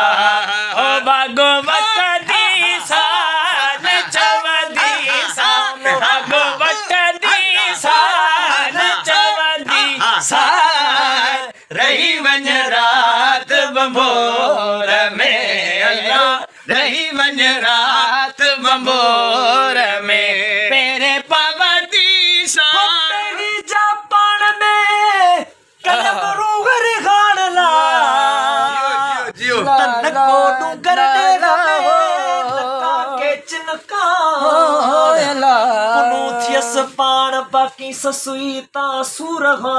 ओ भागवत दी शान चवंदी शान भागवत दी शान चवंदी शान रही वञ रात बंबोर में अल्लाह रही वञ रात बंबोर में पेरे पवंदी शान जापान में कलम रूगर खान ला तन को डूंगर ने लका के चिनका पुनु थियस पाण बाकी ससुई ता सूरहा